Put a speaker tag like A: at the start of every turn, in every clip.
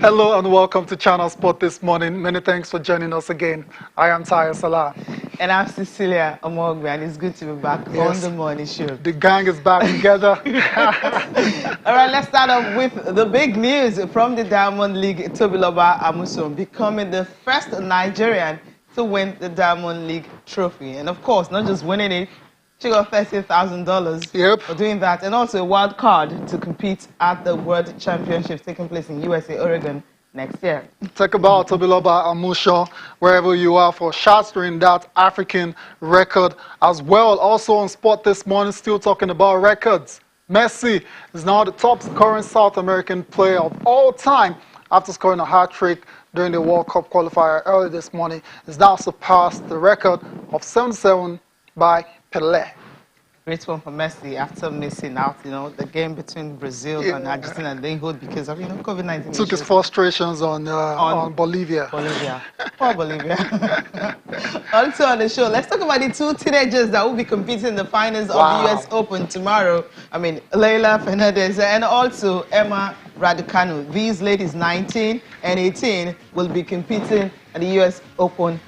A: Hello and welcome to Channel Sport this morning. Many thanks for joining us again. I am Taya Salah.
B: And I'm Cecilia Omogbe, and it's good to be back on the morning show.
A: The gang is back together.
B: All right, let's start off with the big news from the Diamond League. Tobi Amusan becoming the first Nigerian to win the Diamond League trophy. And of course, not just winning it, she got $30,000 for doing that, and also a wild card to compete at the World Championships taking place in USA, Oregon next year.
A: Talk about Tobi Amusan, wherever you are, for shattering that African record as well. Also on Sport this morning, still talking about records. Messi is now the top scoring South American player of all time after scoring a hat-trick during the World Cup qualifier early this morning. He's now surpassed the record of 77 by Pele.
B: Great one for Messi after missing out, the game between Brazil and Argentina. They hold because of, COVID-19.
A: Took his frustrations on Bolivia.
B: Poor Bolivia. Also on the show, let's talk about the two teenagers that will be competing in the finals of the US Open tomorrow. Leila Fernandez and also Emma Raducanu. These ladies, 19 and 18, will be competing at the US Open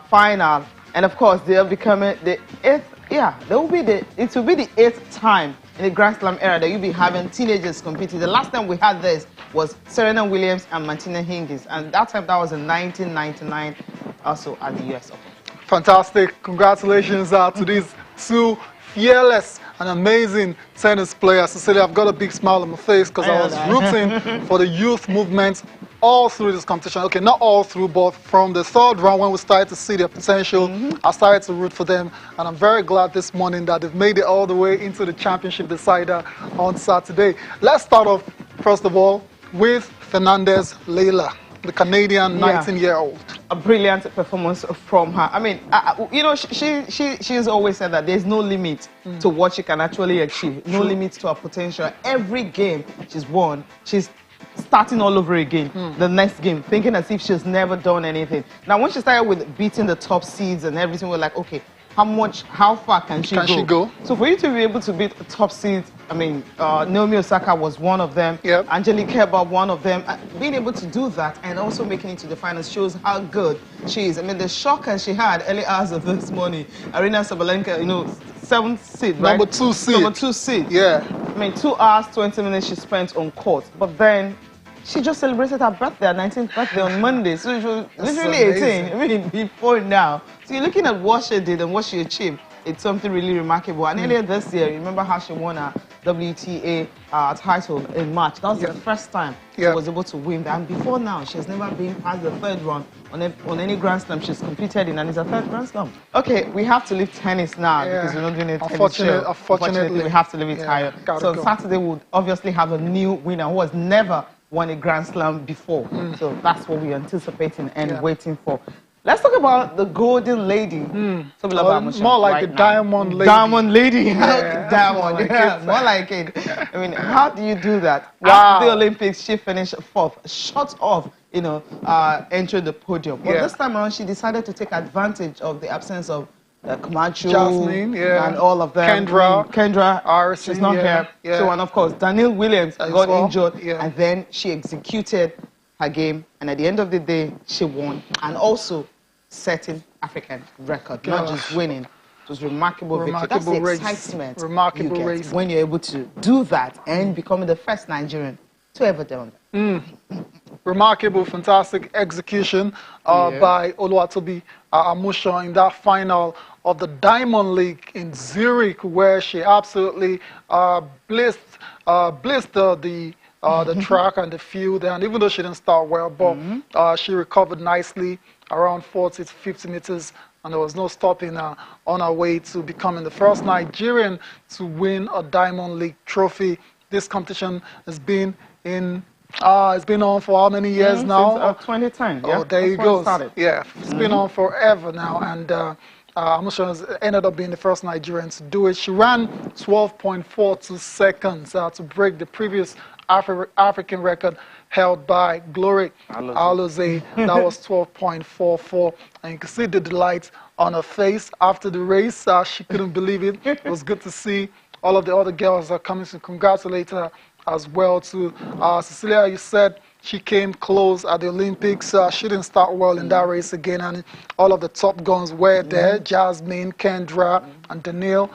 B: final. And of course, they'll be coming the eighth. It will be the 8th time in the Grand Slam era that you'll be having teenagers competing. The last time we had this was Serena Williams and Martina Hingis, and that time that was in 1999, also at the US Open.
A: Fantastic! Congratulations to these two fearless and amazing tennis players. Cecilia, I've got a big smile on my face because I was rooting for the youth movement all through this competition. Okay, not all through, but from the third round when we started to see their potential, I started to root for them. And I'm very glad this morning that they've made it all the way into the championship decider on Saturday. Let's start off, first of all, with Fernandez Leila, the Canadian 19-year-old.
B: A brilliant performance from her. She's always said that there's no limit to what she can actually achieve. No limit to her potential. Every game she's won, she's starting all over again the next game, thinking as if she's never done anything. Now, when she started with beating the top seeds and everything, we're like, okay, how far can she go? So for you to be able to beat the top seeds, Naomi Osaka was one of them, Angelique Kerber one of them. Being able to do that and also making it to the finals shows how good she is. The shocker she had early hours of this morning, Arina Sabalenka, 7th seed, right?
A: Number 2 seed.
B: Number 2 seed.
A: Yeah.
B: 2 hours, 20 minutes she spent on court. But then she just celebrated her birthday, her 19th birthday on Monday. So she was literally 18, before now. So you're looking at what she did and what she achieved. It's something really remarkable. And earlier this year, remember how she won her WTA title in March? That was the first time she was able to win that. And before now, she has never been past the 3rd round on any Grand Slam she's competed in, and it's her 3rd Grand Slam. Okay, we have to leave tennis now because we're not doing it. Unfortunately, we have to leave it higher. So Saturday we'll obviously have a new winner who has never won a Grand Slam before. So that's what we're anticipating and waiting for. Let's talk about the Golden Lady.
A: More like the Diamond Lady.
B: Diamond Lady. Diamond. More like it. How do you do that? After the Olympics, she finished 4th, short of entering the podium. But this time around, she decided to take advantage of the absence of Camacho,
A: Jasmine,
B: and all of them. Kendra, she's not here. So, and of course, Danielle Williams got injured, and then she executed her game, and at the end of the day, she won, and also setting African record, not just winning. It was remarkable victory. That's the excitement you get when you're able to do that and becoming the first Nigerian to ever do that.
A: Remarkable, fantastic execution by Tobi Amusan in that final of the Diamond League in Zurich, where she absolutely blissed the track and the field. And even though she didn't start well, but she recovered nicely around 40 to 50 meters, and there was no stopping her on her way to becoming the first Nigerian to win a Diamond League trophy. This competition has been it's been on for how many years now?
B: Since 2010.
A: Oh, there you go. It's been on forever now, and Amusan has ended up being the first Nigerian to do it. She ran 12.42 seconds to break the previous African record held by Glory Aloze. That was 12.44. And you can see the delight on her face after the race. She couldn't believe it. It was good to see all of the other girls coming to congratulate her as well. To Cecilia, you said She came close at the Olympics. She didn't start well in that race again, and all of the top guns were there. Jasmine, Kendra, and Danielle.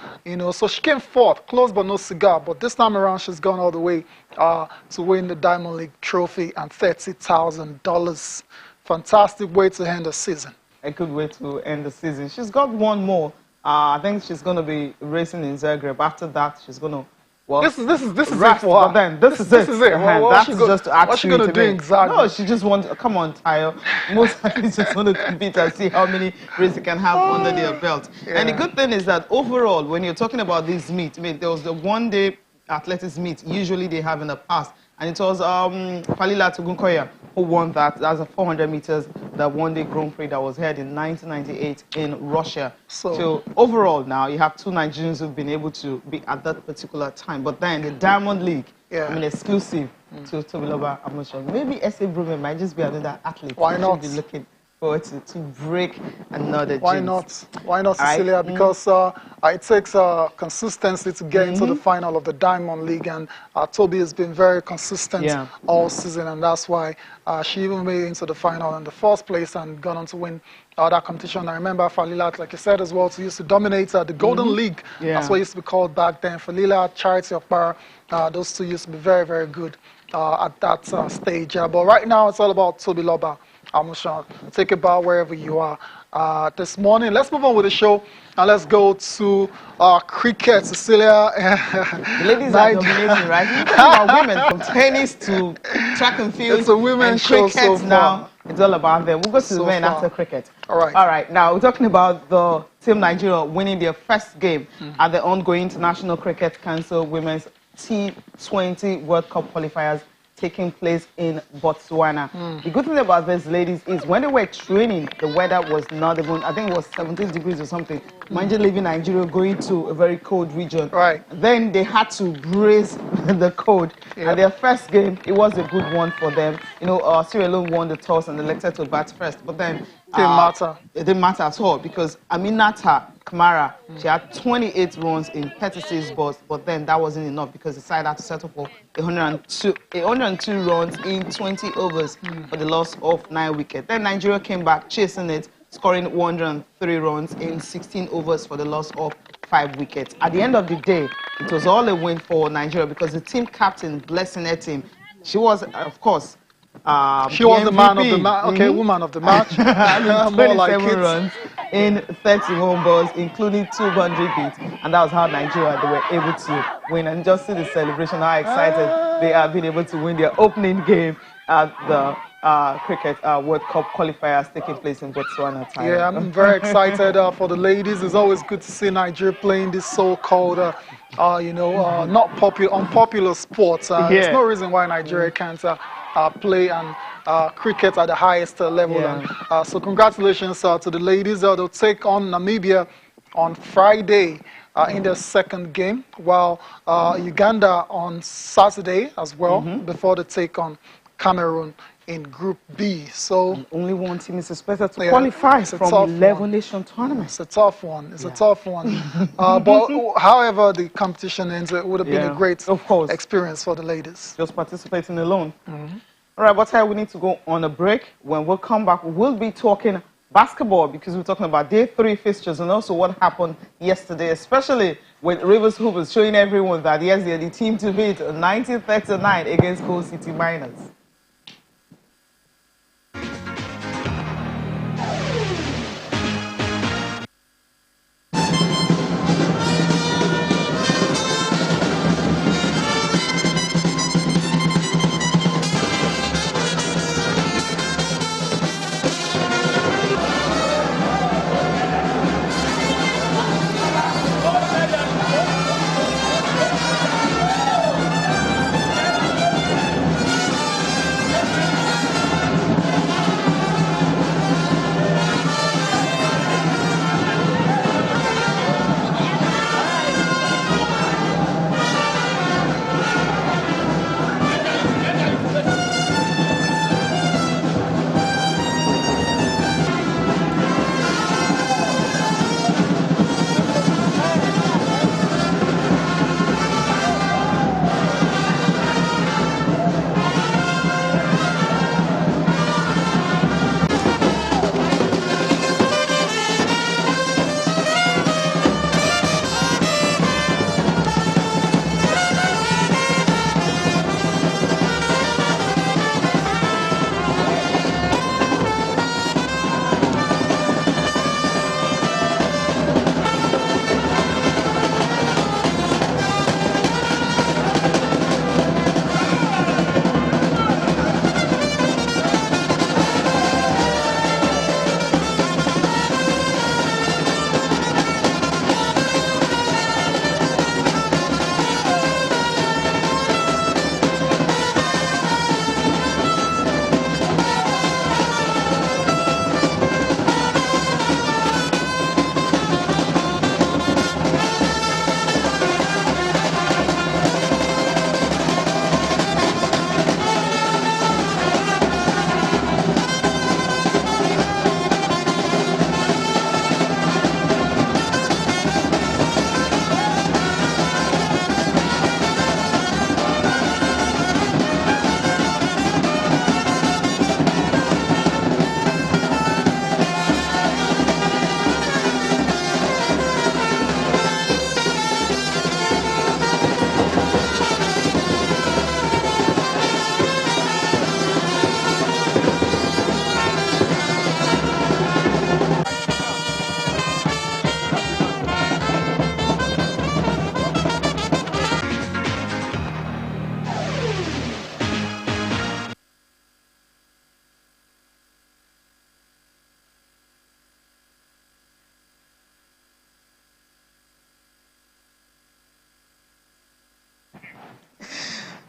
A: So she came fourth, close but no cigar. But this time around, she's gone all the way to win the Diamond League trophy and $30,000. Fantastic way to end the season.
B: A good way to end the season. She's got one more. I think she's going to be racing in Zagreb. After that, she's going to. Well,
A: this is
B: rest,
A: it for her.
B: But then this is it. That's just to
A: what's she gonna do exactly?
B: No, she just wants. Come on, Tayo. Most likely she's going to compete and see how many races she can have under their belt. Yeah. And the good thing is that overall, when you're talking about this meet, I mean, there was the one-day athletics meet. Usually they have in the past, and it was Falila Tugunkoya who won that. That's a 400 meters, that one-day Grand Prix that was held in 1998 in Russia. So overall now, you have two Nigerians who've been able to be at that particular time. But then the Diamond League, I mean, exclusive to Tobi Amusan. Maybe S.A. Bruman might just be another athlete.
A: Why not?
B: Be looking forward to break another
A: Why not? Why not, Cecilia? Because it takes consistency to get into the final of the Diamond League, and Tobi has been very consistent all season, and that's why she even made it into the final in the first place and gone on to win that competition. I remember Falila, like you said as well, used to dominate the Golden League. That's what it used to be called back then. Falila, Charity of Power, those two used to be very, very good at that stage. But right now, it's all about Tobi Amusan. Take a bow wherever you are this morning. Let's move on with the show, and let's go to cricket. Cecilia.
B: The ladies are dominating, right? You're talking about women, from tennis to track and field.
A: It's a women's show so far.
B: Now, it's all about them. We'll go to the men after cricket.
A: All right.
B: All right. Now, we're talking about the Team Nigeria winning their first game at the ongoing International Cricket Council Women's T20 World Cup qualifiers taking place in Botswana. The good thing about these ladies is when they were training, the weather was not even, I think it was 17 degrees or something. Mind you, leaving Nigeria, going to a very cold region.
A: Right.
B: Then they had to brace the cold. And their first game, it was a good one for them. Sierra Leone won the toss and elected to bat first. But then it didn't matter at all because Aminata Kamara, she had 28 runs in 36 balls, but then that wasn't enough because the side had to settle for 102 runs in 20 overs for the loss of 9 wickets. Then Nigeria came back chasing it, scoring 103 runs in 16 overs for the loss of 5 wickets. At the end of the day, it was all a win for Nigeria because the team captain, Blessing her team, she was, of course,
A: she was the man of the match. Okay, woman of the match.
B: More like runs in 31 balls, including 2 boundary beats, and that was how Nigeria they were able to win. And just see the celebration, how excited they are being able to win their opening game at the Cricket World Cup qualifiers taking place in Botswana.
A: Yeah, I'm very excited for the ladies. It's always good to see Nigeria playing this so-called, not unpopular sports. There's no reason why Nigeria can't play and cricket at the highest level. And, so congratulations to the ladies. They'll take on Namibia on Friday in their second game, while Uganda on Saturday as well, before they take on Cameroon in Group B. So
B: only one team is expected to qualify from 11-nation tournament.
A: It's a tough one. It's a tough one. But however the competition ends, it would have been a great experience for the ladies.
B: Just participating alone. All right, but we need to go on a break. When we'll come back, we'll be talking basketball because we're talking about day 3 fixtures and also what happened yesterday, especially with Rivers Hoopers showing everyone that yes, they're the team to beat 1939 against Coal City Miners.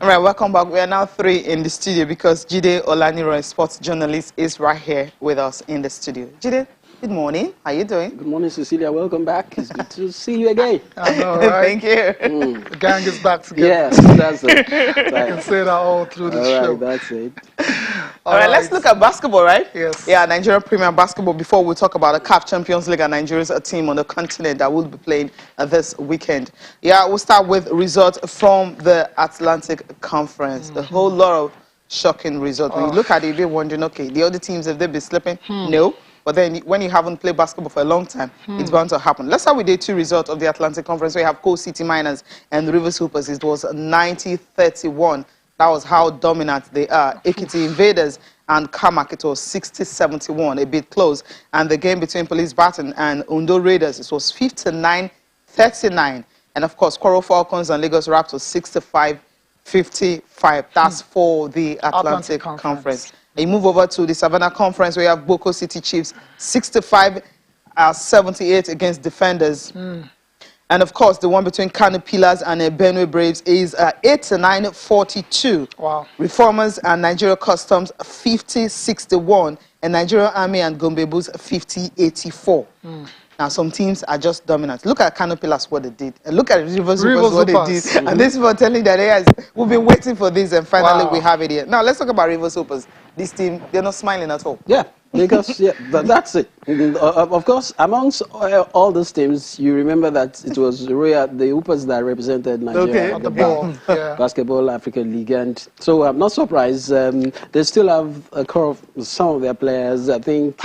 B: All right, welcome back. We are now 3 in the studio because Jide Olaniro, sports journalist, is right here with us in the studio. Jide, good morning. How are you doing?
C: Good morning, Cecilia. Welcome back. It's good to see you again.
A: I know, right?
B: Thank you.
A: The gang is back together.
C: Yes, that's it.
A: I can say that all through the show.
C: That's it.
B: All right, let's look at basketball, right?
A: Yes.
B: Yeah, Nigeria Premier Basketball. Before we talk about the CAF Champions League and Nigeria's team on the continent that will be playing this weekend. Yeah, we'll start with results from the Atlantic Conference. A whole lot of shocking results. When you look at it, you're wondering, okay, the other teams, have they been slipping? No. But then when you haven't played basketball for a long time, it's bound to happen. Let's start with day 2 results of the Atlantic Conference. We have Coast City Miners and the Rivers Hoopers. It was 90-31. That was how dominant they are. Ekiti Invaders and Kamak, it was 60-71, a bit close. And the game between Police Baton and Undo Raiders, it was 59-39. And of course, Coral Falcons and Lagos Raptors, 65-55. That's for the Atlantic Conference. And you move over to the Savannah Conference, where you have Boko City Chiefs, 65-78 against Defenders. And of course, the one between Kano Pillars and Benue Braves is 89-42.
A: Wow.
B: Reformers and Nigeria Customs 50-61, and Nigeria Army and Gombe Bulls 50-84. Now, some teams are just dominant. Look at Kano Pillars, what they did. And look at Rivers Hoopers, what they did. And these people are telling that we've been waiting for this, and finally we have it here. Now, let's talk about Rivers Hoopers. This team, they're not smiling at all.
C: Yeah, because that's it. Of course, amongst all those teams, you remember that it was the Hoopers that represented Nigeria
A: at the ball.
C: Basketball African League. And so I'm not surprised. They still have a core of some of their players. I think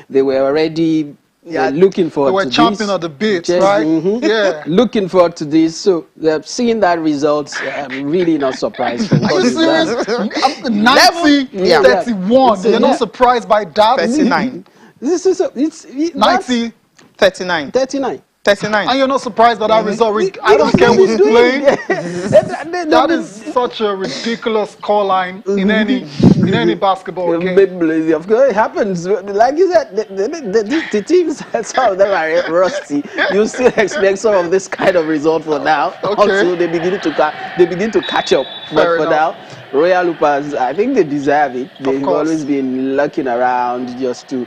C: they were already looking forward to this.
A: They were chomping at the bit, right? Yeah.
C: Looking forward to this. So seeing that result, I'm really not surprised.
A: Are you serious? 90-31. You're not surprised by that?
B: 39.
C: It's
B: 90-39. 39.
A: And you're not surprised by that result? I don't care who's playing. That is such a ridiculous scoreline in any basketball game.
C: Of course, it happens. Like you said, the teams, some of them are rusty. You still expect some of this kind of result for now until they begin to catch up. But for now, Royal Hoopers, I think they deserve it. They've always been looking around just to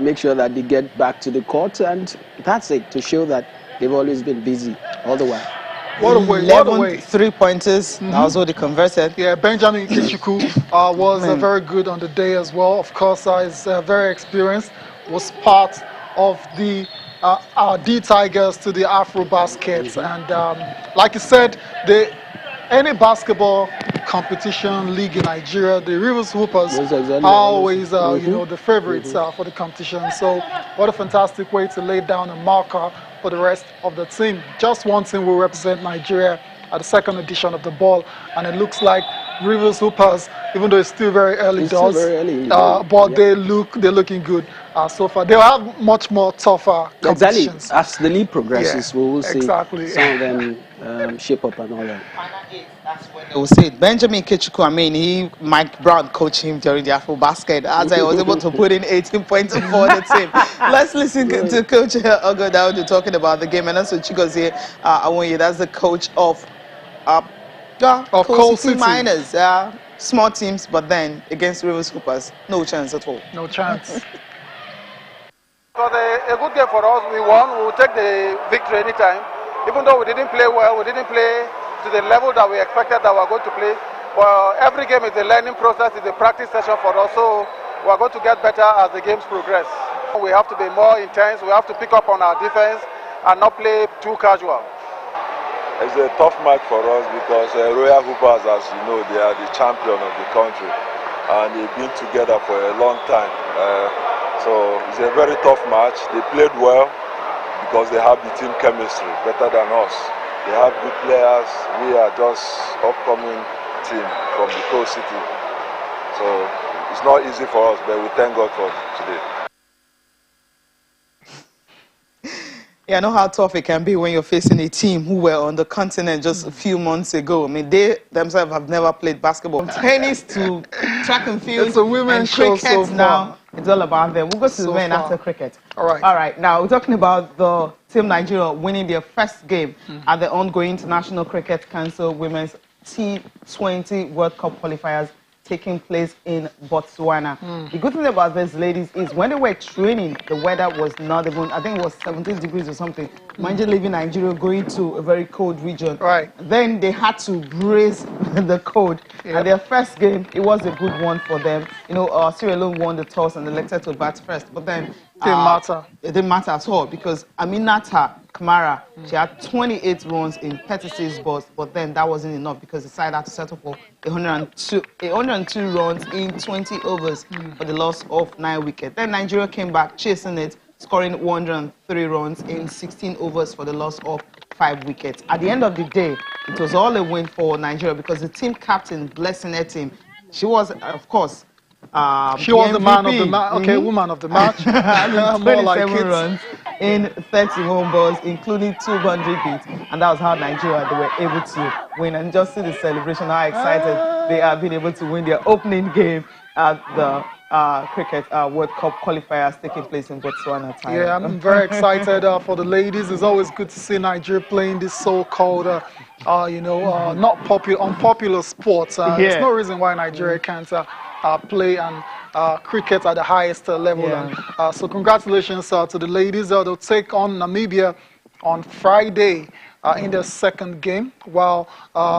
C: make sure that they get back to the court, and that's it, to show that they've always been busy all the while.
A: What a way,
B: 11 3-pointers, that was what they converted.
A: Yeah, Benjamin Ikechukwu was very good on the day as well. Of course, he's very experienced, was part of the D-Tigers to the Afro Baskets. And like you said, any basketball competition league in Nigeria, the Rivers Hoopers are always, the favorites for the competition. So what a fantastic way to lay down a marker for the rest of the team. Just one team will represent Nigeria at the second edition of the ball, and it looks like Rivers Hoopers, even though it's still very early doors, but they're looking good so far. They'll have much more tougher competitions.
C: Exactly. As the league progresses, we will see some of them shape up and all that.
B: That's when they will say it. Benjamin Ikechukwu, Mike Brown coached him during the Afro Basket, as I was able to put in 18 points for the team. Let's listen to Coach Ogo Daudu talking about the game, and also Chigozie Awonye, that's the coach of Coal City Miners. Small teams, but then against Rivers Hoopers, no chance at all.
A: No chance.
D: It was a good game for us. We won. We will take the victory anytime. Even though we didn't play well, we didn't play to the level that we expected that we were going to play. But every game is a learning process, it's a practice session for us. So we are going to get better as the games progress. We have to be more intense. We have to pick up on our defense and not play too casual.
E: It's a tough match for us because Royal Hoopers, as you know, they are the champion of the country, and they've been together for a long time. So it's a very tough match. They played well because they have the team chemistry better than us. They have good players. We are just upcoming team from the Coast City. So it's not easy for us, but we thank God for today.
B: Yeah, I know how tough it can be when you're facing a team who were on the continent just a few months ago. I mean, they themselves have never played basketball. From tennis to track and field,
A: it's a women's show so far.
B: Now it's all about them. We'll go to the men after cricket.
A: All right.
B: All right. Now we're talking about the Team Nigeria winning their first game at the ongoing International Cricket Council Women's T20 World Cup qualifiers taking place in Botswana. The good thing about these ladies is when they were training, the weather was not even, I think it was 17 degrees or something. Mind you, leaving Nigeria, going to a very cold region.
A: Right.
B: Then they had to brace the cold.
A: Yep.
B: And their first game, it was a good one for them. You know, Sierra Leone won the toss and elected to bat first. But then
A: Didn't matter.
B: It didn't matter at all because Aminata Kamara, she had 28 runs in 36 balls, but then that wasn't enough because the side had to settle for 102 runs in 20 overs for the loss of 9 wickets. Then Nigeria came back chasing it, scoring 103 runs in 16 overs for the loss of 5 wickets. At the end of the day, it was all a win for Nigeria because the team captain, Blessing Etim, she was, of course,
A: she was the man of the
B: MVP.
A: match. Okay, woman of the match. More like
B: 27 runs in 31 balls, including 2 boundary beats, and that was how Nigeria they were able to win. And just see the celebration, how excited they are being able to win their opening game at the Cricket World Cup qualifiers taking place in Botswana.
A: Yeah, I'm very excited for the ladies. It's always good to see Nigeria playing this so-called, not unpopular sports. There's no reason why Nigeria can't play and cricket at the highest level.
B: Yeah.
A: And, so congratulations to the ladies. They'll take on Namibia on Friday in their second game, while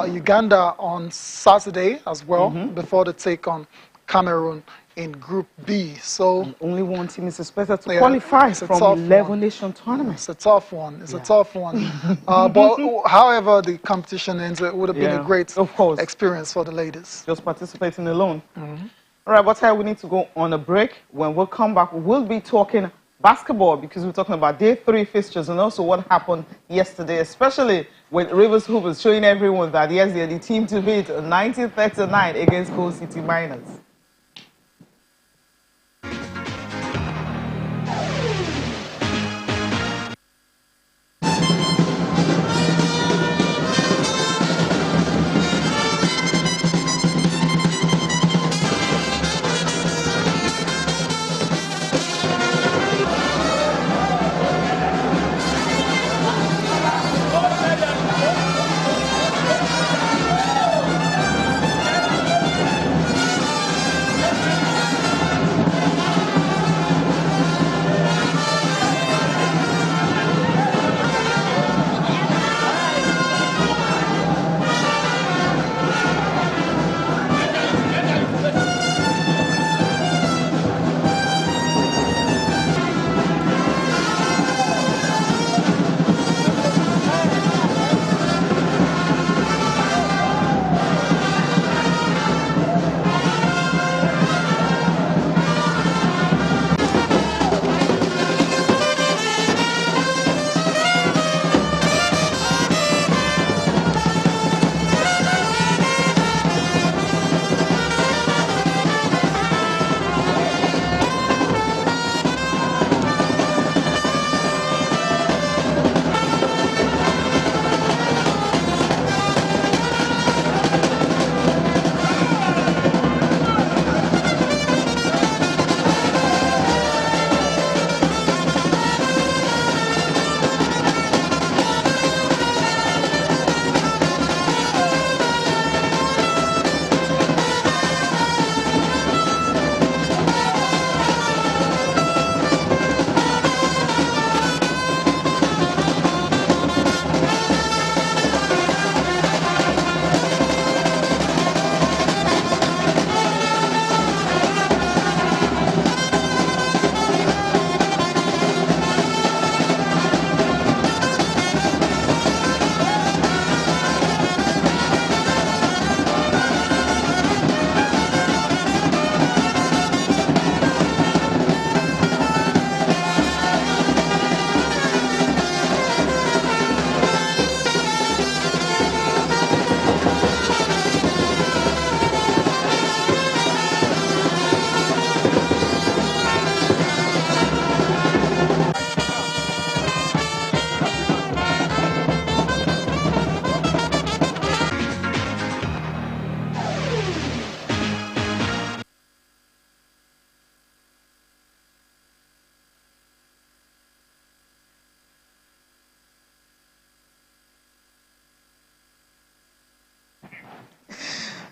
A: Uganda on Saturday as well, before they take on Cameroon in Group B. So
B: only one team is expected to qualify from 11 nation tournaments.
A: It's a tough one. It's a tough one. But however the competition ends, it would have been a great experience for the ladies.
B: Just participating alone. All right, but we need to go on a break. When we'll come back, we'll be talking basketball because we're talking about day 3 fixtures and also what happened yesterday, especially with Rivers Hoopers showing everyone that yes, they're the team to beat 1939 against Coal City Miners.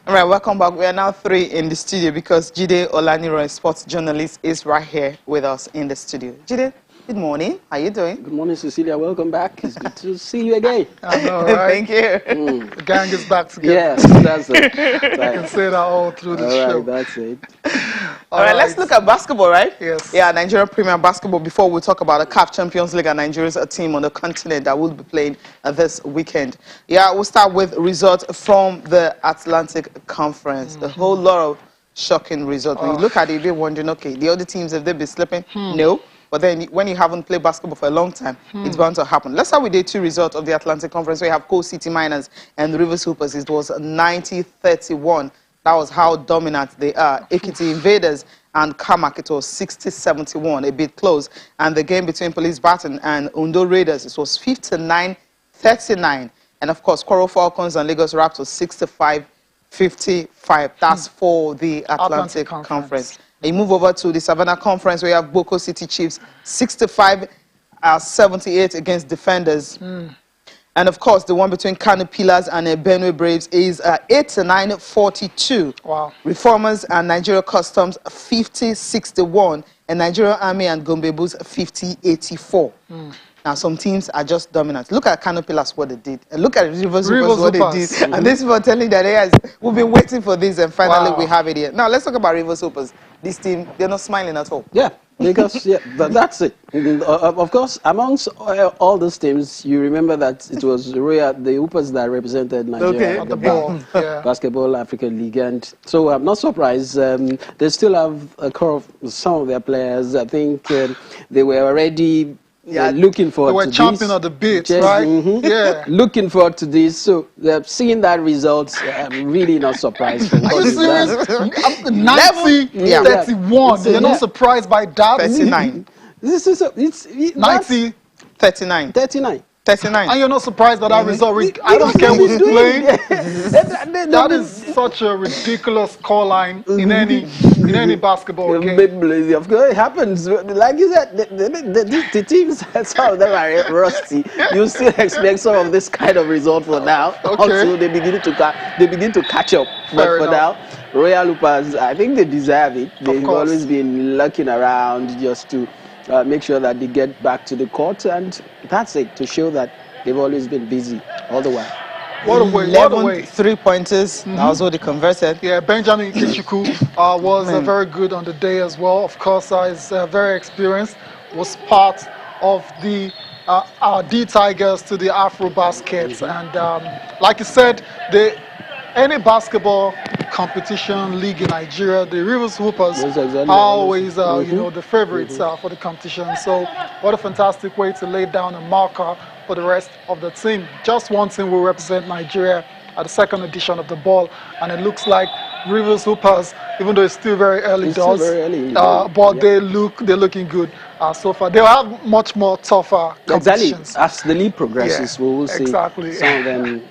B: All right, welcome back. We are now 3 in the studio because Jide Olaniro, a sports journalist, is right here with us in the studio. Jide, good morning. How are you doing?
C: Good morning, Cecilia. Welcome back. It's good to see you again.
A: I know, right?
B: Thank you.
A: The gang is back together.
C: Yes, that's it.
A: I can say that all through the
C: All
A: show.
C: right, that's it.
B: All right, let's look at basketball, right?
A: Yes.
B: Yeah, Nigeria Premier Basketball. Before we talk about the CAF Champions League and Nigeria's team on the continent that will be playing this weekend. Yeah, we'll start with results from the Atlantic Conference. A whole lot of shocking results. When you look at it, you're wondering, okay, the other teams, have they been slipping? No. But then when you haven't played basketball for a long time, it's bound to happen. Let's start with day 2 results of the Atlantic Conference. We have Coast City Miners and Rivers Hoopers. It was 90-31. That was how dominant they are. Ekiti Invaders and Kamak, it was 60-71, a bit close. And the game between Police Baton and Undo Raiders, it was 59-39. And of course, Coral Falcons and Lagos Raptors, 65-55. That's for the Atlantic Conference. You move over to the Savannah Conference, where you have Boko City Chiefs, 65-78 against Defenders. And of course, the one between Kano Pillars and Benue Braves is 89-42.
A: Wow.
B: Reformers and Nigeria Customs 50-61, and Nigeria Army and Gombe Bulls 50-84. Now, some teams are just dominant. Look at Kano Pillars, what they did. And look at Rivers Hoopers, what they did. And this people are telling that we've been waiting for this, and finally we have it here. Now, let's talk about Rivers Hoopers. This team, they're not smiling at all.
C: Yeah, because that's it. Of course, amongst all those teams, you remember that it was the Hoopers that represented Nigeria at the ball, Basketball African League, and so I'm not surprised. They still have a core of some of their players. I think they were already looking forward to this.
A: They were champion of the beat, right? Yeah.
C: Looking forward to this. So seeing that result, I'm really not surprised.
A: Are you serious? 90-31. You're not surprised by that?
B: 39.
C: This is
A: 90.
B: 39.
C: 39.
B: 39.
A: And you're not surprised by that result? I don't care who's playing. That is such a ridiculous scoreline in any basketball game.
C: Of course, it happens. Like you said, the teams, some of them are rusty. You still expect some of this kind of result for now. Also, they begin to catch up. But for now, Royal Hoopers, I think they deserve it. They've always been looking around just to make sure that they get back to the court, and that's it, to show that they've always been busy all the while.
A: What a way.
B: 11 3-pointers. That was what they converted.
A: Yeah, Benjamin Ikechukwu was very good on the day as well. Of course, he's very experienced, was part of the our D-Tigers to the Afro Baskets. And like you said, any basketball competition league in Nigeria, the Rivers Hoopers are always the favorites for the competition. So what a fantastic way to lay down a marker for the rest of the team. Just one team will represent Nigeria at the second edition of the ball, and it looks like Rivers Hoopers, even though it's still very early doors, but they're looking good so far. They'll have much more tougher competitions.
C: Exactly. As the league progresses, we will see some of them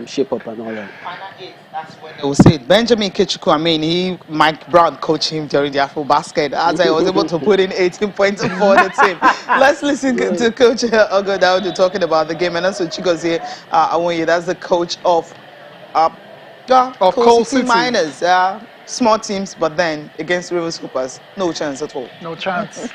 C: shape up and all that.
B: That's when they will say it. Benjamin Ikechukwu, Mike Brown coached him during the Afro Basket, as I was able to put in 18 points for the team. Let's listen to Coach Ogo Daudu talking about the game, and also Chigozie Awonye, that's the coach of Coal City Miners. Small teams, but then against Rivers Hoopers, no chance at all.
A: No chance.
D: It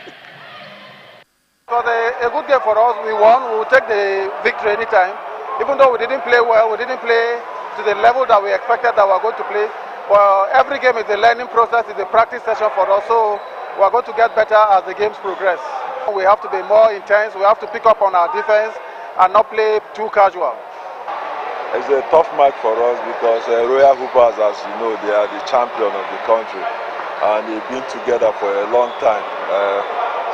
D: was a good game for us. We won. We will take the victory anytime. Even though we didn't play well, we didn't play to the level that we expected that we were going to play. But every game is a learning process, it's a practice session for us. So we are going to get better as the games progress. We have to be more intense. We have to pick up on our defense and not play too casual.
E: It's a tough match for us because Royal Hoopers, as you know, they are the champion of the country, and they've been together for a long time.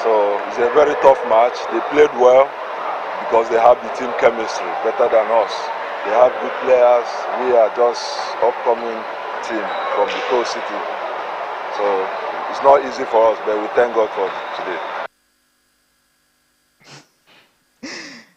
E: So it's a very tough match. They played well because they have the team chemistry better than us. They have good players. We are just upcoming team from the Coast City. So it's not easy for us, but we thank God for today.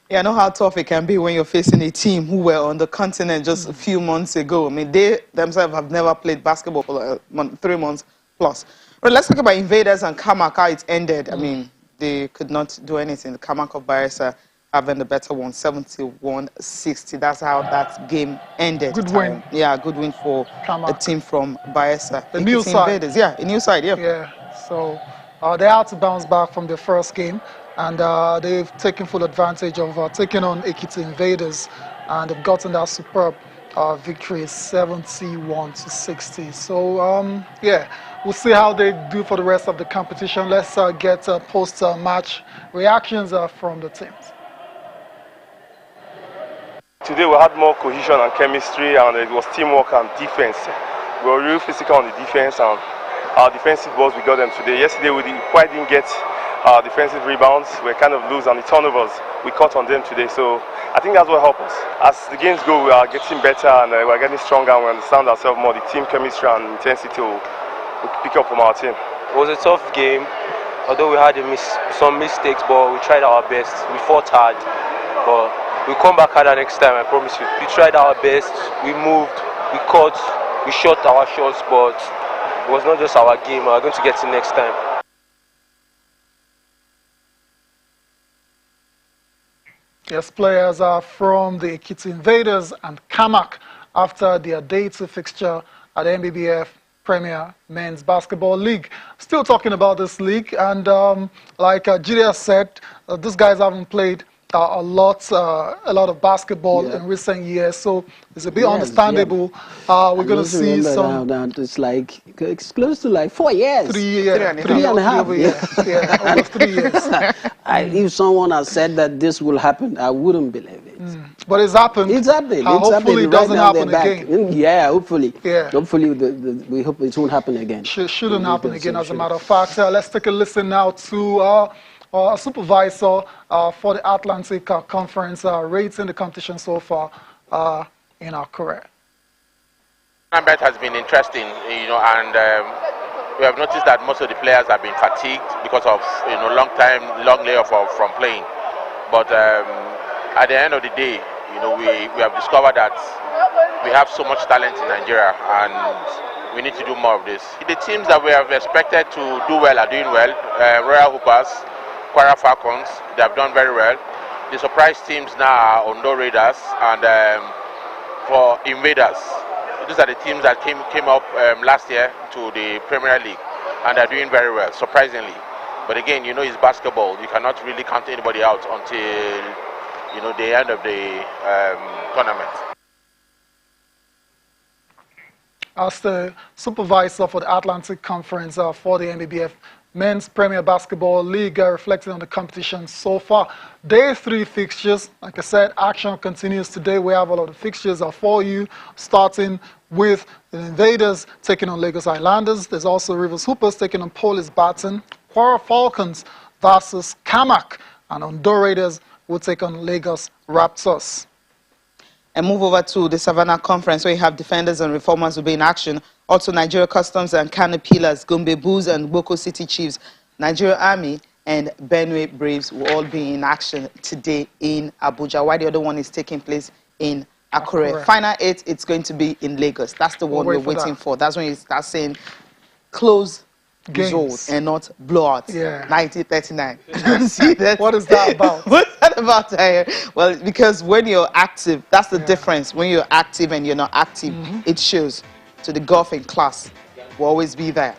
B: Yeah, I know how tough it can be when you're facing a team who were on the continent just a few months ago. I mean, they themselves have never played basketball for 3 months plus. But let's talk about Invaders and Kamak, how it ended. I mean, they could not do anything. The Kamak of Bayelsa having the better one, 71-60. That's how that game ended.
A: Good win.
B: Yeah, good win for
A: Kamak.
B: a team from Bayelsa.
A: A new side.
B: Invaders. Yeah, a new side, yeah.
A: Yeah, so they had to bounce back from their first game, and they've taken full advantage of taking on Ekiti Invaders, and they've gotten that superb victory, 71-60. So, yeah, we'll see how they do for the rest of the competition. Let's get post-match reactions from the teams.
F: Today we had more cohesion and chemistry, and it was teamwork and defense. We were real physical on the defense, and our defensive balls, we got them today. Yesterday we quite didn't get our defensive rebounds. We were kind of loose, and the turnovers, we caught on them today. So I think that's what helped us. As the games go, we are getting better, and we're getting stronger, and we understand ourselves more. The team chemistry and intensity will pick up from our team.
G: It was a tough game, although we had some mistakes, but we tried our best. We fought hard, but we'll come back harder next time, I promise you. We tried our best, we moved, we caught, we shot our shots, but it was not just our game. We're going to get it next time.
A: Yes, players are from the Ekiti Invaders and Kamak after their day-2 fixture at the NBBF Premier Men's Basketball League. Still talking about this league, and like Julia said, these guys haven't played a lot of basketball in recent years, so it's a bit understandable. We're going to see some.
C: Now, it's close to like 4 years.
A: 3 years.
C: 3.5
A: years. Yeah, almost 3 years.
C: If someone has said that this will happen, I wouldn't believe it.
A: But it's happened.
C: It's happened.
A: Hopefully it doesn't happen again.
C: Yeah, hopefully.
A: Yeah.
C: Hopefully, we hope it won't happen again.
A: Shouldn't happen again, as a matter of fact. Let's take a listen now to a supervisor for the Atlantic Conference, rating the competition so far in our career.
H: Bet has been interesting, and we have noticed that most of the players have been fatigued because of long layoff from playing. But at the end of the day, we have discovered that we have so much talent in Nigeria, and we need to do more of this. The teams that we have expected to do well are doing well. Royal Hoopers, Kwara Falcons, they have done very well. The surprise teams now are Ondo Raiders and for Invaders. These are the teams that came up last year to the Premier League, and they're doing very well, surprisingly. But again, it's basketball. You cannot really count anybody out until the end of the tournament.
A: As the supervisor for the Atlantic Conference for the NBBF Men's Premier Basketball League, reflecting on the competition so far. Day 3 fixtures, like I said, action continues today. We have all of the fixtures for you, starting with the Invaders taking on Lagos Islanders. There's also Rivers Hoopers taking on Police Baton. Kwara Falcons versus Kamak, and Ondo Raiders will take on Lagos Raptors.
B: And move over to the Savannah Conference, where you have Defenders and Reformers will be in action. Also, Nigeria Customs and Kano Pillars, Gombe Bulls and Boko City Chiefs, Nigeria Army and Benue Braves will all be in action today in Abuja, while the other one is taking place in Akure. Final 8, it's going to be in Lagos. That's the one we're waiting for. That's when you start saying close result and not blowout.
A: Yeah.
B: 1939. See that?
A: What is that about?
B: What's that about? Well, because when you're active, that's the difference. When you're active and you're not active, it shows. So the golfing class will always be there.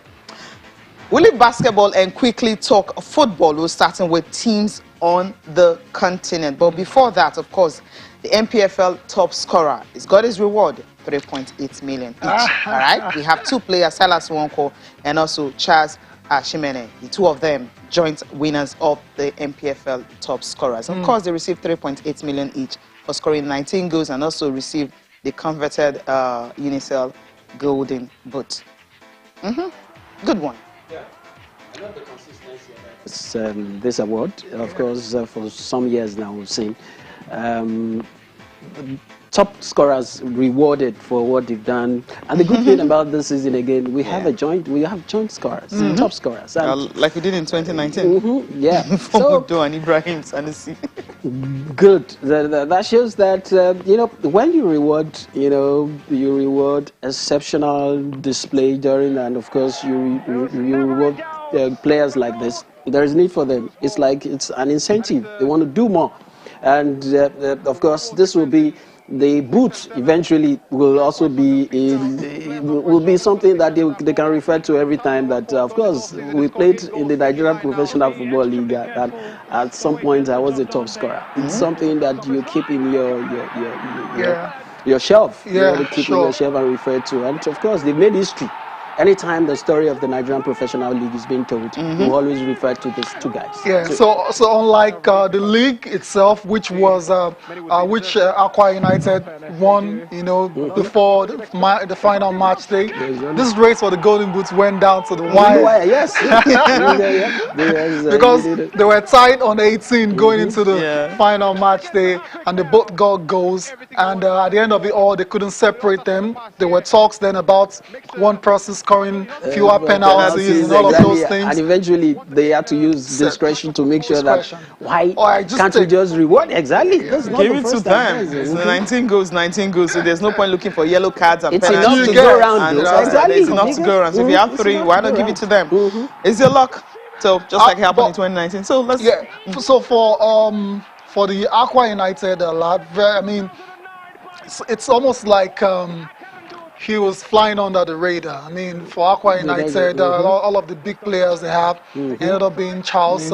B: We'll leave basketball and quickly talk football. We're starting with teams on the continent. But before that, of course, the NPFL top scorer has got his reward, 3.8 million each. All right? We have 2 players, Silas Wonko and also Charles Ashimene. The 2 of them joint winners of the NPFL top scorers. Of course, they received 3.8 million each for scoring 19 goals and also received the converted Unicel Golden Boot. Good one.
C: Yeah, I love the consistency of this award. Of course, for some years now we've seen top scorers rewarded for what they've done. And the good thing about this season again, we have joint scorers, top scorers.
B: Like we did in 2019.
C: Yeah.
B: So and Ibrahim Sanusi.
C: Good. That shows that when you reward exceptional display during, and of course you reward players like this. There is need for them. It's like it's an incentive. They want to do more. And of course, this will be the boots. Eventually, will also be will be something that they can refer to every time. That of course we played in the Nigerian Professional Football League, and at some point I was the top scorer. It's something that you keep in your shelf.
A: Yeah,
C: You keep in
A: sure.
C: your shelf and refer to. And of course, they've made history. Anytime the story of the Nigerian Professional League is being told, we always refer to these two guys.
A: Yeah. So unlike the league itself, which was Aqua United won, before the final match day, this race for the Golden Boots went down to the wire.
C: Yes.
A: Because they were tied on 18 going into the final match day, and they both got goals. And at the end of it all, they couldn't separate them. There were talks then about one person scoring fewer penalties and all of those things.
C: And eventually, they had to use discretion to make sure that can't we just reward? Exactly. That's not
B: Give
C: the
B: it to
C: first
B: them.
C: time.
B: It's 19 goals, 19 goals. So there's no point looking for yellow cards and
C: It's
B: penalties.
C: enough to go around.
B: Exactly. It's enough to go around. So if you have three, why not give it to them? It's your luck. So just like it happened in 2019. So let's.
A: Yeah. So for the Aqua United lad, I mean, it's almost like he was flying under the radar. I mean, for Aqua United, all of the big players they have ended up being Charles,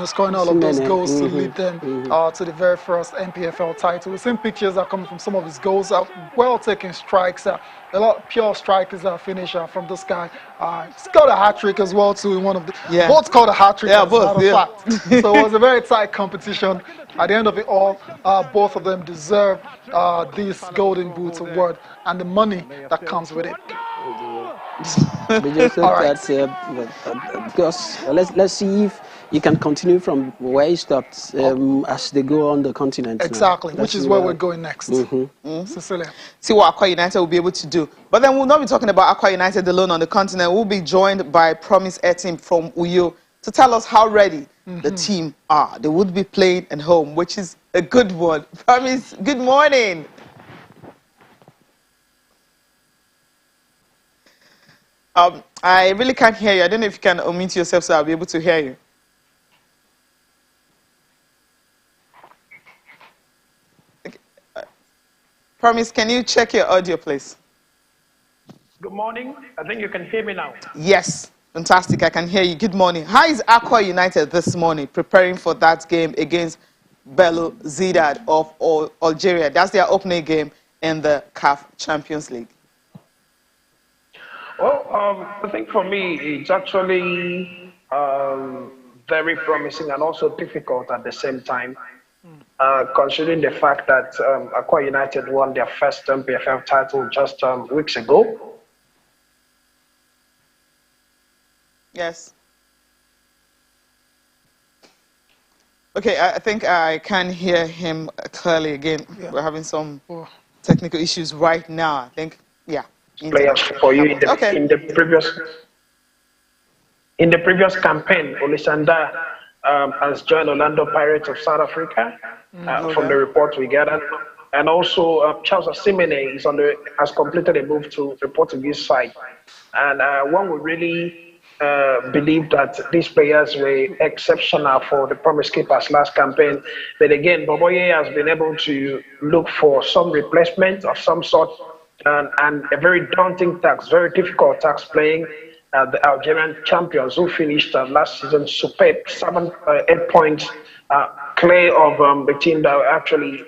A: scoring all of those goals to lead them to the very first NPFL title. We've seen pictures that come from some of his goals, well-taken strikes, a lot of pure strikers finisher from this guy. He's got a hat-trick as well too in one of the, both got a hat-trick as a matter of fact. So it was a very tight competition. At the end of it all, both of them deserve this Golden Boot award and the money that comes with it.
C: We just hope that, because let's see if you can continue from where you stopped as they go on the continent.
A: Exactly, which is where we're going next. Cecilia.
B: See what Aqua United will be able to do. But then we'll not be talking about Aqua United alone on the continent. We'll be joined by Promise Etim from Uyo to tell us how ready the team are. They would be playing at home, which is a good one. Promise, good morning. I really can't hear you. I don't know if you can unmute yourself so I'll be able to hear you. Okay. Promise, can you check your audio, please?
I: Good morning. I think you can hear me now.
B: Yes. Fantastic. I can hear you. Good morning. How is Aqua United this morning preparing for that game against Belo Zidad of Algeria? That's their opening game in the CAF Champions League.
I: Well, I think for me, it's actually very promising and also difficult at the same time, considering the fact that Aqua United won their first NPFL title just weeks ago.
B: Yes. Okay, I think I can hear him clearly again. Yeah. We're having some technical issues right now. I think,
I: Players for you in the previous campaign, Olisanda has joined Orlando Pirates of South Africa from the report we gathered, and also Charles Asimene has completed a move to the Portuguese side, and one would really believe that these players were exceptional for the Promise Keepers last campaign. But again, Boboye has been able to look for some replacement of some sort, and a very daunting task, very difficult task, playing the Algerian champions who finished last season superb, 8 points clear of the team that were actually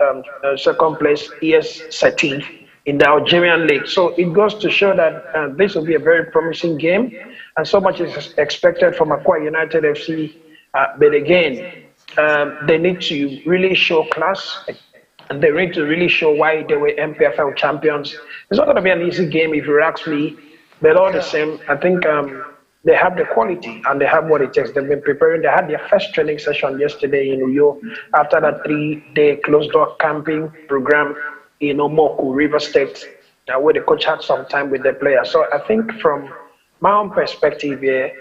I: second place, ES Setif, in the Algerian league. So it goes to show that this will be a very promising game, and so much is expected from Aqua United FC. But again, they need to really show class, and they need to really show why they were NPFL champions. It's not going to be an easy game if you ask me, but all the same, I think they have the quality and they have what it takes. They've been preparing. They had their first training session yesterday in Uyo after that 3-day closed-door camping program in Omoku, River State, where the coach had some time with the players. So I think from my own perspective here,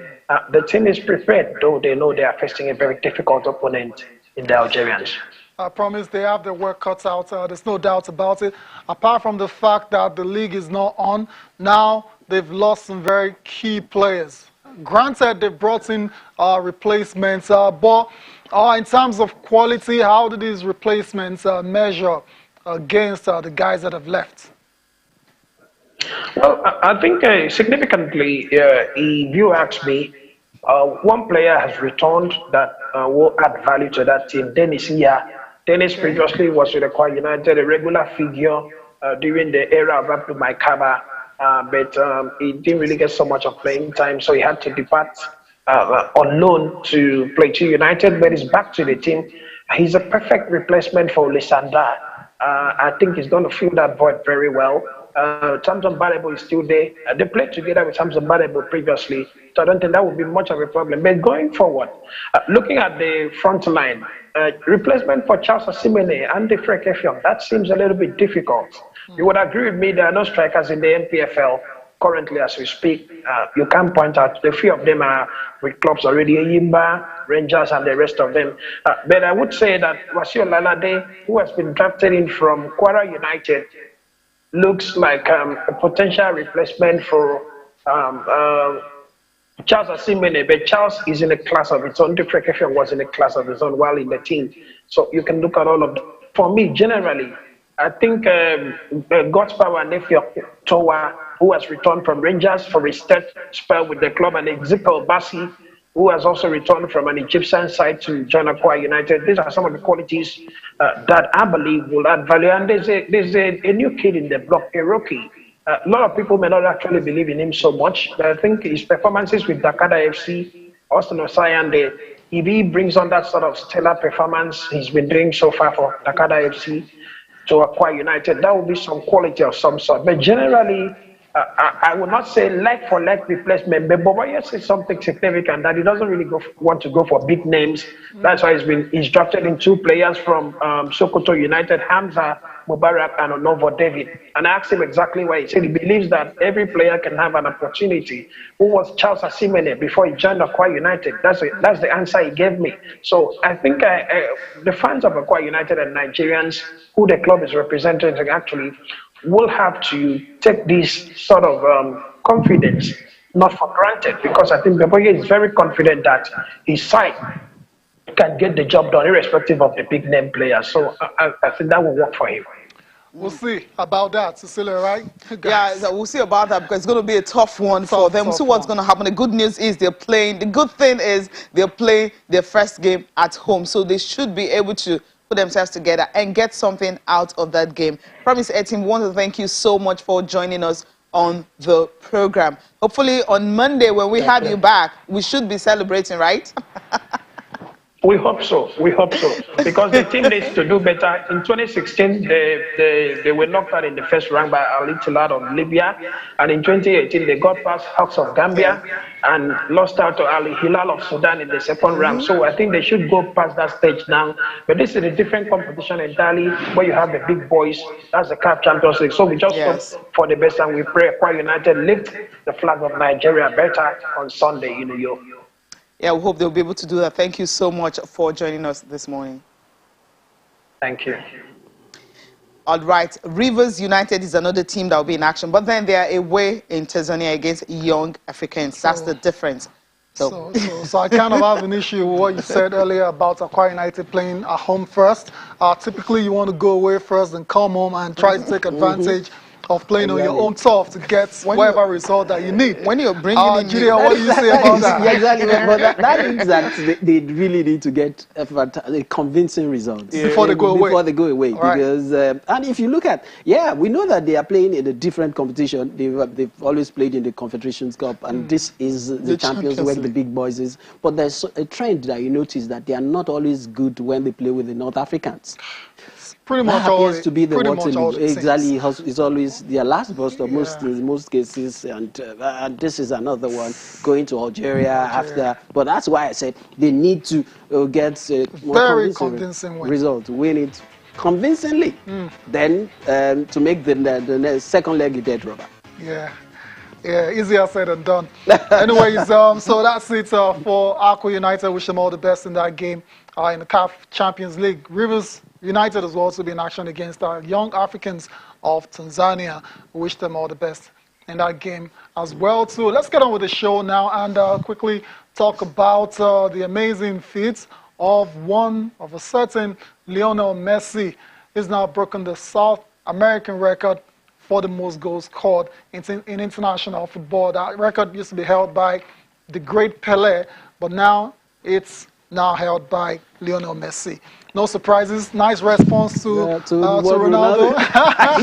I: the team is prepared, though they know they are facing a very difficult opponent in the Algerians.
A: I promise they have their work cut out. There's no doubt about it. Apart from the fact that the league is not on, now they've lost some very key players. granted, they brought in replacements, but in terms of quality, how do these replacements measure against the guys that have left?
I: Well, I think significantly, if you ask me, one player has returned that will add value to that team. Dennis here. Dennis previously was with Aqua United, a regular figure during the era of Abdul Maikaba, but he didn't really get so much of playing time, so he had to depart on loan to play to United, but he's back to the team. He's a perfect replacement for Lisanda. I think he's going to fill that void very well. Samson Badebo is still there. They played together with Samson Badebo previously, so I don't think that would be much of a problem. But going forward, looking at the front line, replacement for Charles Asimene and the Frek Effiong, that seems a little bit difficult. You would agree with me there are no strikers in the NPFL currently as we speak. You can point out a few of them are with clubs already, Yimba, Rangers and the rest of them. But I would say that Wasio Lalade, who has been drafted in from Kwara United, looks like a potential replacement for Charles Asimene, but Charles is in a class of its own. The Frek Effiong was in a class of its own while in the team. So you can look at all of them. For me, generally, I think God's Power nephew Towa, who has returned from Rangers for his third spell with the club, and Ezekiel Bassi, who has also returned from an Egyptian side to join Aqua United. These are some of the qualities that I believe will add value. And there's a new kid in the block, a rookie. A lot of people may not actually believe in him so much, but I think his performances with Dakada FC, Austin Osayande, if he brings on that sort of stellar performance he's been doing so far for Dakada FC to Aqua United, that will be some quality of some sort. But generally, I would not say like for like replacement, but Boboye says something significant that he doesn't really want to go for big names. That's why he's drafted in two players from Sokoto United, Hamza Mubarak and Onovo David. And I asked him exactly why. He said he believes that every player can have an opportunity. Who was Charles Asimene before he joined Aqua United? That's the answer he gave me. So I think the fans of Aqua United and Nigerians who the club is representing actually will have to take this sort of confidence not for granted, because I think Beboye is very confident that his side can get the job done irrespective of the big name players. So I think that will work for him.
A: We'll see about that, Cecilia, right?
B: Yeah, we'll see about that because it's going to be a tough one for them. We'll see what's going to happen. The good news is they're playing. The good thing is they're playing their first game at home. So they should be able to put themselves together and get something out of that game. Promise Ed team, we want to thank you so much for joining us on the program. Hopefully on Monday when we have you back, we should be celebrating, right?
I: We hope so. We hope so. Because the team needs to do better. In 2016, they were knocked out in the first round by Al Ittihad of Libya. And in 2018, they got past Hawks of Gambia and lost out to Al Hilal of Sudan in the second round. So I think they should go past that stage now. But this is a different competition entirely where you have the big boys. That's the CAF Champions League. So we just hope for the best and we pray Aqua United lift the flag of Nigeria better on Sunday in New York.
B: Yeah, we hope they'll be able to do that. Thank you so much for joining us this morning.
I: Thank you.
B: All right, Rivers United is another team that will be in action, but then they are away in Tanzania against Young Africans. That's the difference.
A: So I kind of have an issue with what you said earlier about Aqua United playing at home first. Typically, you want to go away first and come home and try to take advantage of playing on your own turf to get whatever result that you need.
B: When you're bringing in...
A: Julia, what do you say about that?
C: Yeah, exactly. But that means that they really need to get a convincing results
A: before they go away.
C: Because, and if you look at, we know that they are playing in a different competition. They've always played in the Confederations Cup, and this is the Champions where the big boys is. But there's a trend that you notice that they are not always good when they play with the North Africans.
A: Pretty much
C: happens to be the
A: exactly.
C: It's always their last burst of most cases, and this is another one going to Algeria after. But that's why I said they need to get a
A: very convincing
C: result, win it convincingly, then to make the second leg a dead rubber.
A: Yeah, easier said than done. Anyways, so that's it for Aqua United. Wish them all the best in that game in the CAF Champions League. Rivers United has also been in action against Young Africans of Tanzania. We wish them all the best in that game as well too. Let's get on with the show now and quickly talk about the amazing feats of a certain Lionel Messi. He's now broken the South American record for the most goals scored in international football. That record used to be held by the great Pele, but now it's held by Lionel Messi. No surprises. Nice response to Ronaldo.
C: I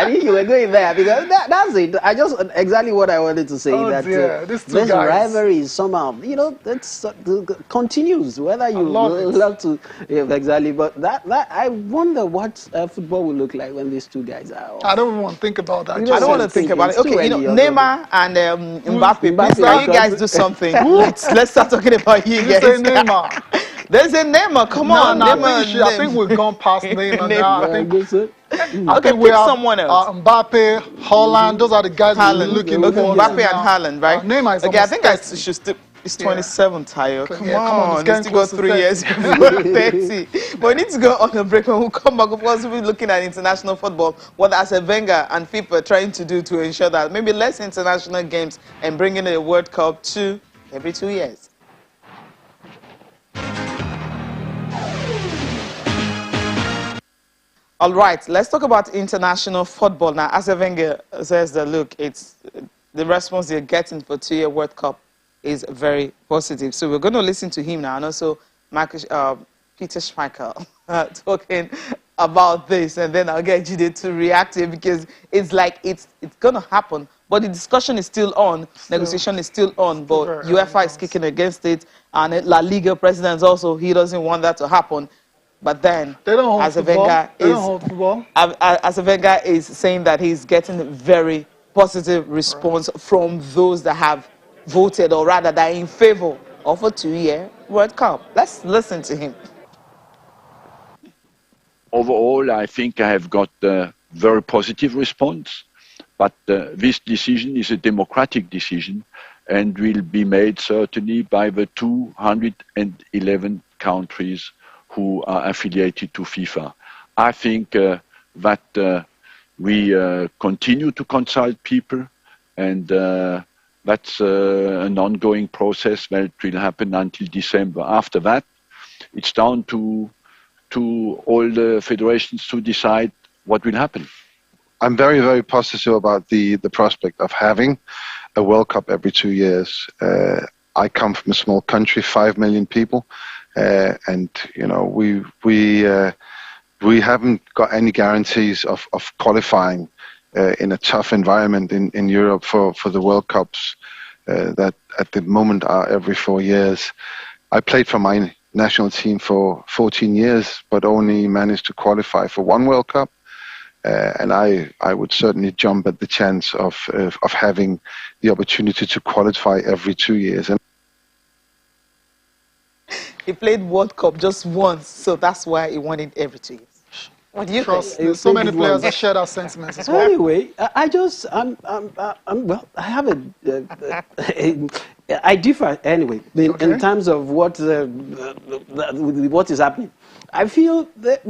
C: think you were going there because that's it. Exactly what I wanted to say. This rivalry is somehow, it's continues. Whether you love to, exactly. But I wonder what football will look like when these two guys are off.
A: I don't even want to think about that.
B: I don't want to think about it. Okay, Neymar and Mbappe. Please, can you guys do something? Let's start talking about you guys.
A: Say Neymar.
B: There's a Neymar. Come on, Neymar.
A: I think we've gone past Neymar now. I think
B: we have someone else.
A: Mbappe, Haaland. Those are the guys we're looking for.
B: Mbappe and Haaland, right?
A: Neymar is
B: I think I should still. It's 27, Tayo. Come on, it's to go 3 years before 30. But we need to go on a break. When we come back, of course, we'll be looking at international football. What Arsene Wenger and FIFA are trying to do to ensure that maybe less international games and bringing a World Cup to every 2 years. All right, let's talk about international football now. Arsene Wenger says that, look, it's the response you're getting for 2-year World Cup is very positive. So we're going to listen to him now, and also Peter Schmeichel talking about this, and then I'll get Jide to react to it because it's like it's going to happen, but the discussion is still on, negotiation is still on, but UEFA is kicking against it, and La Liga president also, he doesn't want that to happen. But then, Arsene Wenger is saying that he's getting a very positive response from those that have voted, or rather that are in favor of a 2-year World Cup. Let's listen to him.
J: Overall, I think I have got a very positive response, but this decision is a democratic decision and will be made certainly by the 211 countries who are affiliated to FIFA. I think that we continue to consult people, and that's an ongoing process that will happen until December. After that, it's down to all the federations to decide what will happen.
K: I'm very, very positive about the prospect of having a World Cup every 2 years. I come from a small country, 5 million people. And we haven't got any guarantees of qualifying in a tough environment in Europe for the World Cups that at the moment are every 4 years. I played for my national team for 14 years, but only managed to qualify for 1 World Cup. And I would certainly jump at the chance of having the opportunity to qualify every 2 years.
B: He played World Cup just once, so that's why he won it every 2 years. What do you think?
A: So many players that share that sentiments as well.
C: Anyway, I have I differ anyway in terms of what is happening. I feel that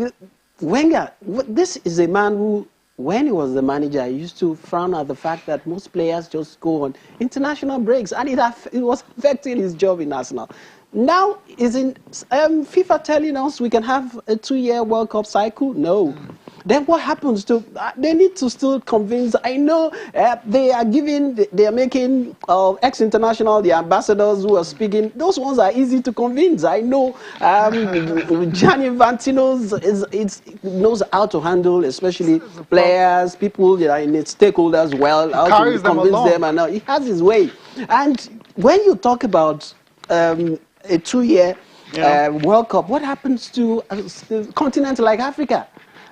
C: Wenger, this is a man who, when he was the manager, he used to frown at the fact that most players just go on international breaks, and it was affecting his job in Arsenal. Now, isn't FIFA telling us we can have a 2-year World Cup cycle? No. Then what happens to, they need to still convince, I know they are making ex-international, the ambassadors who are speaking, those ones are easy to convince. I know Gianni Infantino knows how to handle, especially players, people that are in its stakeholders well, how to convince them, and he has his way. And when you talk about a 2-year World Cup, what happens to continents like Africa?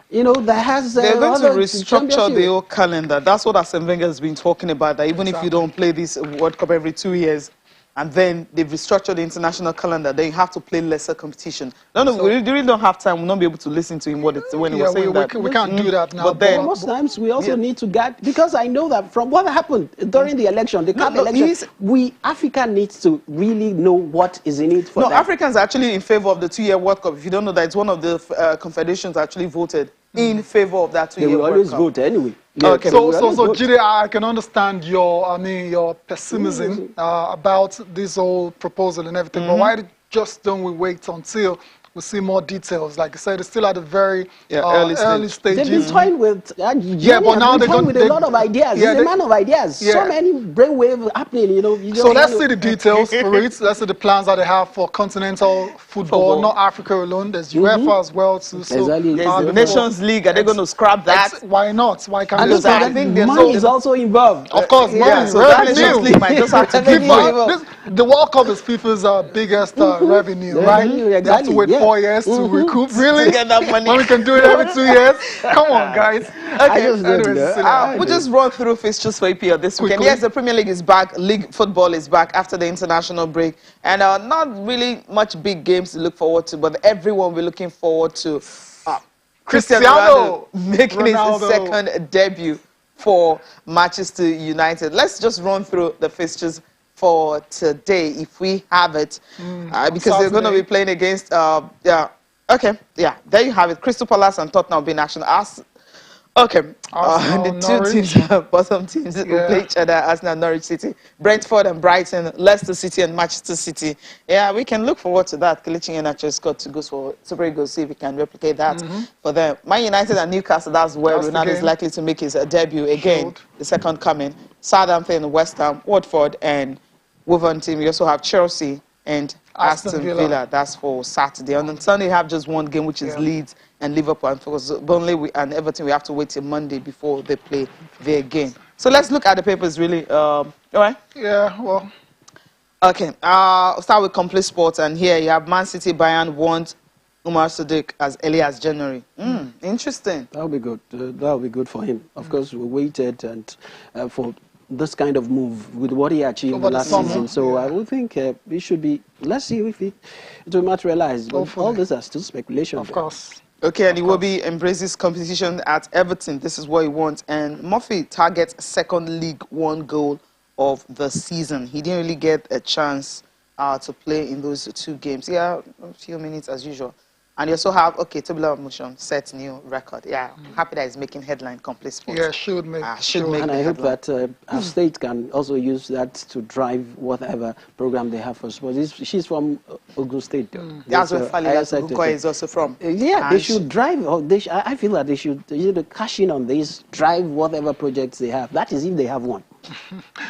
C: They're going to
B: restructure the whole calendar. That's what Arsene Wenger has been talking about, that even if you don't play this World Cup every 2 years, and then they've restructured the international calendar, then you have to play lesser competition. We really don't have time. We'll not be able to listen to him when he was saying that.
A: We can't do that now.
C: But then most times we also need to get, because I know that from what happened during the election, the CAF election, Africa needs to really know what is in it for them.
B: Africans are actually in favor of the 2-year World Cup. If you don't know that, it's one of the confederations actually voted in favor of that 2-year World Cup.
C: They will always vote anyway. Yeah,
A: Okay. So Jide, I can understand your pessimism about this whole proposal and everything. But why don't we wait until we see more details? Like I said, it's still at the very early stages.
C: They've been toying with,
A: but now they're
C: with a lot of ideas. He's a man of ideas.
A: Yeah.
C: So many brainwave happening, you know.
A: So let's see the details for it. Let's see the plans that they have for continental football, not Africa alone. There's UEFA as well too. So
B: there's the Nations League. Are they going to scrap that?
A: Why not? Why can't
C: they? I think money is also involved.
A: Of course, money.
B: So that Nations League might just have to give
A: the World Cup is FIFA's biggest revenue, right?
C: Exactly.
A: They have to wait 4 years to recoup. Really?
B: To get that money.
A: When we can do it every 2 years? Come on, guys.
B: Okay. We'll just run through fixtures for EPL this weekend. Yes, the Premier League is back. League football is back after the international break. And not really much big games to look forward to, but everyone will be looking forward to Cristiano Ronaldo making his second debut for Manchester United. Let's just run through the fixtures for today, if we have it, because they're going to be playing against, there you have it. Crystal Palace and Tottenham will be in action. The two teams, bottom teams, will play each other: Arsenal, Norwich City, Brentford and Brighton, Leicester City and Manchester City. Yeah, we can look forward to that. Kelechi Iheanacho scored 2 goals for Super Eagles. See if we can replicate that for them. Man United and Newcastle. That's where Ronaldo is likely to make his debut again. The second coming. Southampton, West Ham, Watford, and Wolverhampton. We also have Chelsea and Aston Villa. That's for Saturday. On Sunday, we have just one game, which is Leeds and Liverpool. And for Burnley and Everton, we have to wait till Monday before they play their game. So let's look at the papers, really. All right?
A: Yeah, well.
B: Okay. I'll start with Complete Sports. And here you have Man City, Bayern want Umar Sadiq as early as January. Interesting.
C: That'll be good. That'll be good for him. Of course, we waited and for this kind of move with what he achieved last season. So I would think it should be, let's see if it will materialize. But all these are still speculation.
A: Of course.
B: Okay, and he will be embraces competition at Everton. This is what he wants. And Murphy targets second League One goal of the season. He didn't really get a chance to play in those 2 games. Yeah, a few minutes as usual. And you also have, Tobi Amusan set new record. Yeah, I'm happy that he's making headline Complete Sports.
A: Yeah, should make.
C: And I hope that our state can also use that to drive whatever program they have for sports. She's from Ogun State.
B: That's where Fali is also from.
C: Yeah, they should drive. I feel that they should cash in on this, drive whatever projects they have. That is if they have one.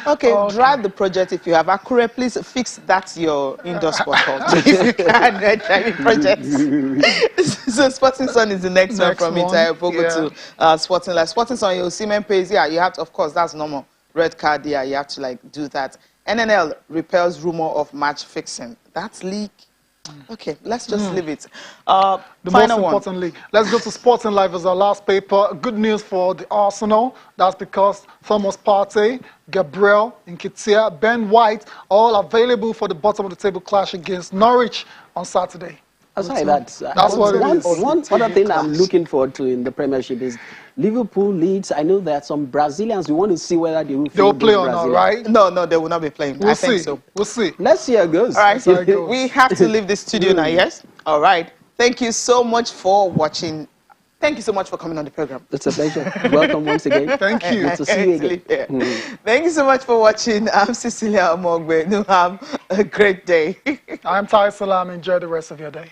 B: Okay, drive the project if you have. Akure, please fix that your indoor sport hall. If you can, driving projects. So Sporting Sun is the next one from Inter Pogo to Sporting Life. Sporting Sun, your Seaman pays. Yeah, you have to, of course, that's normal. Red card, you have to do that. NNL repels rumor of match fixing. That's leak. Okay, let's just leave it.
A: The most important league. Let's go to Sporting Life as our last paper. Good news for the Arsenal. That's because Thomas Partey, Gabriel Nketiah, Ben White, all available for the bottom of the table clash against Norwich on Saturday.
C: That's
A: what it is.
C: One other thing I'm looking forward to in the Premiership is Liverpool, Leeds. I know there are some Brazilians. We want to see whether they will
A: play or not, right?
B: No, they will not be playing. I think so.
A: We'll see.
C: Let's see how it goes.
B: All right, we have to leave the studio now, yes? All right. Thank you so much for watching. Thank you so much for coming on the program.
C: It's a pleasure. Welcome once again.
A: Thank you.
C: Good to see you again.
B: Thank you so much for watching. I'm Cecilia Omogbe. Have a great day.
A: I'm Ty Salam. Enjoy the rest of your day.